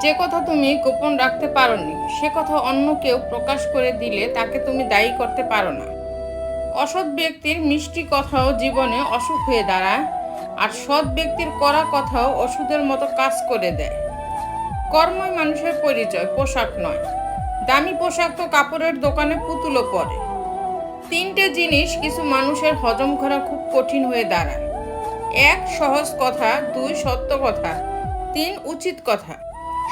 যে কথা তুমি গোপন রাখতে পারোনি সে কথা অন্য কেউ প্রকাশ করে দিলে তাকে তুমি দায়ী করতে পারো না। অসৎ ব্যক্তির মিষ্টি কথাও জীবনে অসুখ হয়ে দাঁড়ায়, আর সৎ ব্যক্তির কড়া কথাও ওষুধের মতো কাজ করে দেয়। কর্মই মানুষের পরিচয়, পোশাক নয়। দামি পোশাক তো কাপড়ের দোকানে পুতুলও পরে। তিনটে জিনিস কিছু মানুষের হজম করা খুব কঠিন হয়ে দাঁড়ায়। এক, সহজ কথা। দুই, সত্য কথা। তিন, উচিত কথা।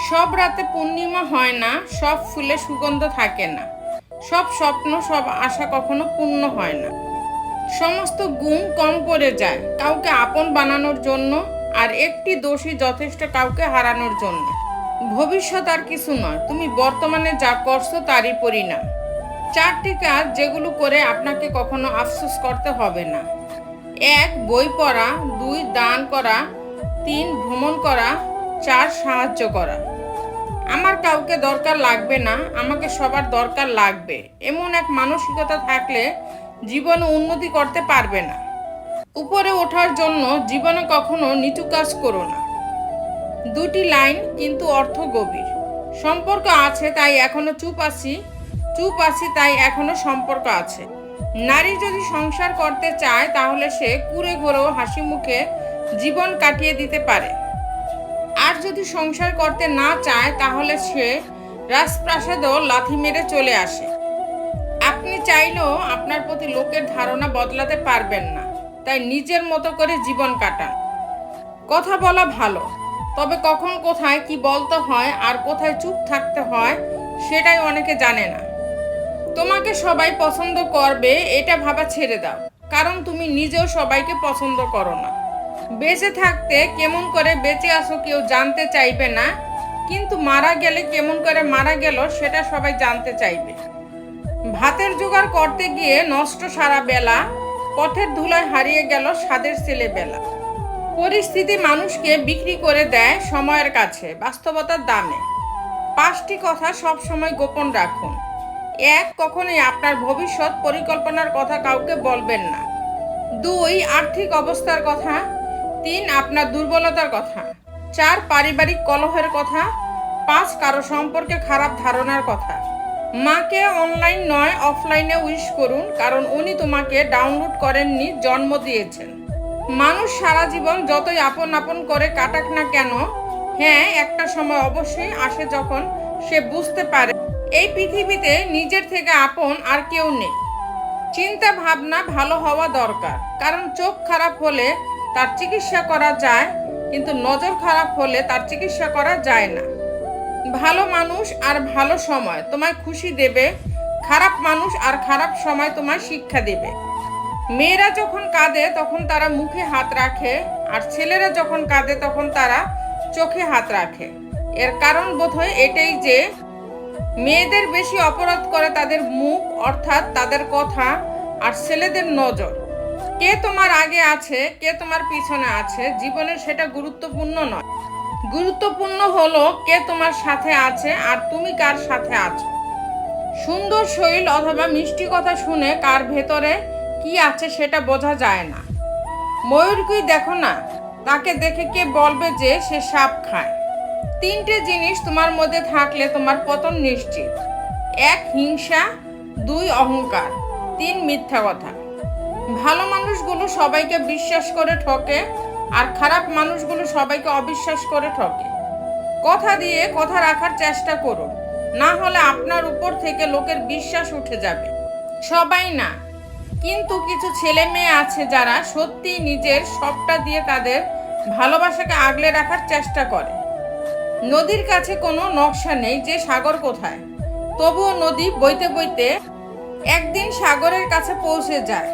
সব রাতে পূর্ণিমা হয় না, সব ফুলে সুগন্ধ থাকে না, সব স্বপ্ন সব আশা কখনো পূর্ণ হয় না। সমস্ত গুণ কম পড়ে যায় কাউকে আপন বানানোর জন্য, আর একটি দোষী যথেষ্ট কাউকে হারানোর জন্য। ভবিষ্যৎ আর কিছু নয়, তুমি বর্তমানে যা করছো তারই পরিণাম। চারটি কাজ যেগুলো করে আপনাকে কখনো আফসোস করতে হবে না। এক, বই পড়া। দুই, দান করা। তিন, ভ্রমণ করা। চার, সাহায্য করা। আমার কাউকে দরকার লাগবে না, আমাকে সবার দরকার লাগবে, এমন এক মানসিকতা থাকলে জীবনে উন্নতি করতে পারবে না। উপরে ওঠার জন্য জীবনে কখনো নিচু কাজ করো না। দুটি লাইন কিন্তু অর্থ গভীর। সম্পর্ক আছে তাই এখনো চুপ আছি, চুপ আছি তাই এখনো সম্পর্ক আছে। নারী যদি সংসার করতে চায় তাহলে সে কুঁড়ে ঘরেও হাসি মুখে জীবন কাটিয়ে দিতে পারে। আর যদি সংসার করতে না চায় তাহলে সে রাজপ্রাসাদেও লাথি মেরে চলে আসে। আপনি চাইলেও আপনার প্রতি লোকের ধারণা বদলাতে পারবেন না, তাই নিজের মতো করে জীবন কাটান। কথা বলা ভালো, তবে কখন কোথায় কি বলতে হয় আর কোথায় চুপ থাকতে হয় সেটাই অনেকে জানে না। তোমাকে সবাই পছন্দ করবে এটা ভাবা ছেড়ে দাও, কারণ তুমি নিজেও সবাইকে পছন্দ করো না। বেঁচে থাকতে কেমন করে বেঁচে আছো কেউ জানতে চাইবে না, কিন্তু মারা গেলে কেমন করে মারা গেল সেটা সবাই জানতে চাইবে। ভাতের জোগাড় করতে গিয়ে নষ্ট সারা বেলা, পথের ধুলায় হারিয়ে গেল স্বাদের ছেলেবেলা। পরিস্থিতি মানুষকে বিক্রি করে দেয় সময়ের কাছে, বাস্তবতার দামে। পাঁচটি কথা সব সময় গোপন রাখুন। এক, কখনোই আপনার ভবিষ্যৎ পরিকল্পনার কথা কাউকে বলবেন না। দুই, আর্থিক অবস্থার কথা। তিন, আপনার দুর্বলতার কথা। চার, পারিবারিক কলহের কথা। পাঁচ, কারো সম্পর্কে খারাপ ধারণার কথা। মাকে অনলাইন নয় অফলাইনে উইশ করুন, কারণ উনি তোমাকে ডাউনলোড করেননি, জন্ম দিয়েছেন। মানুষ সারা জীবন যতই আপন আপন করে কাটাক না কেন, হ্যাঁ, একটা সময় অবশ্যই আসে যখন সে বুঝতে পারে এই পৃথিবীতে নিজের থেকে আপন আর কেউ নেই। চিন্তা ভাবনা ভালো হওয়া দরকার, কারণ চোখ খারাপ হলে তার চিকিৎসা করা যায়, কিন্তু নজর খারাপ হলে তার চিকিৎসা করা যায় না। ভালো মানুষ আর ভালো সময় তোমায় খুশি দেবে, খারাপ মানুষ আর খারাপ সময় তোমায় শিক্ষা দেবে। মেয়েরা যখন কাঁদে তখন তারা মুখে হাত রাখে, আর ছেলেরা যখন কাঁদে তখন তারা চোখে হাত রাখে। এর কারণ বোধহয় এটাই যে মেয়েদের বেশি অপরাধ করে তাদের মুখ, অর্থাৎ তাদের কথা, আর ছেলেদের নজর। কে তোমার আগে আছে কে তোমার পিছনে আছে জীবনে সেটা গুরুত্বপূর্ণ নয়। গুরুত্বপূর্ণ হলো কে তোমার সাথে আছে আর তুমি কার সাথে আছো। সুন্দর শৈল অথবা মিষ্টি কথা শুনে কার ভেতরে কি আছে সেটা বোঝা যায় না। ময়ূরকেই দেখো না, তাকে দেখে কে বলবে যে সে সাপ খায়। তিনটে জিনিস তোমার মধ্যে থাকলে তোমার পতন নিশ্চিত। এক, হিংসা। দুই, অহংকার। তিন, মিথ্যা কথা। ভালো মানুষগুলো সবাইকে বিশ্বাস করে ঠকে, আর খারাপ মানুষগুলো সবাইকে অবিশ্বাস করে ঠকে। কথা দিয়ে কথা রাখার চেষ্টা করুন, না হলে আপনার উপর থেকে লোকের বিশ্বাস উঠে যাবে। সবাই না, কিন্তু কিছু ছেলে মেয়ে আছে যারা সত্যি নিজের সবটা দিয়ে তাদের ভালোবাসাকে আগলে রাখার চেষ্টা করে। নদীর কাছে কোনো নকশা নেই যে সাগর কোথায়, তবুও নদী বইতে বইতে একদিন সাগরের কাছে পৌঁছে যায়।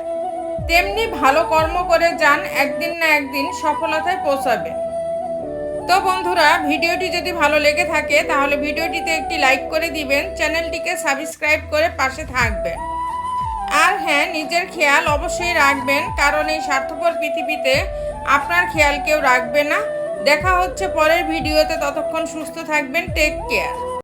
তেমনি ভালো কর্ম করে যান, একদিন না একদিন সফলতায় পৌঁছাবে। তো বন্ধুরা, ভিডিওটি যদি ভালো লেগে থাকে তাহলে ভিডিওটিতে একটি লাইক করে দিবেন, চ্যানেলটিকে সাবস্ক্রাইব করে পাশে থাকবেন। আর হ্যাঁ, নিজের খেয়াল অবশ্যই রাখবেন, কারণ এই স্বার্থপর পৃথিবীতে আপনার খেয়াল কেউ রাখবে না। দেখা হচ্ছে পরের ভিডিওতে, ততক্ষণ সুস্থ থাকবেন। Take care.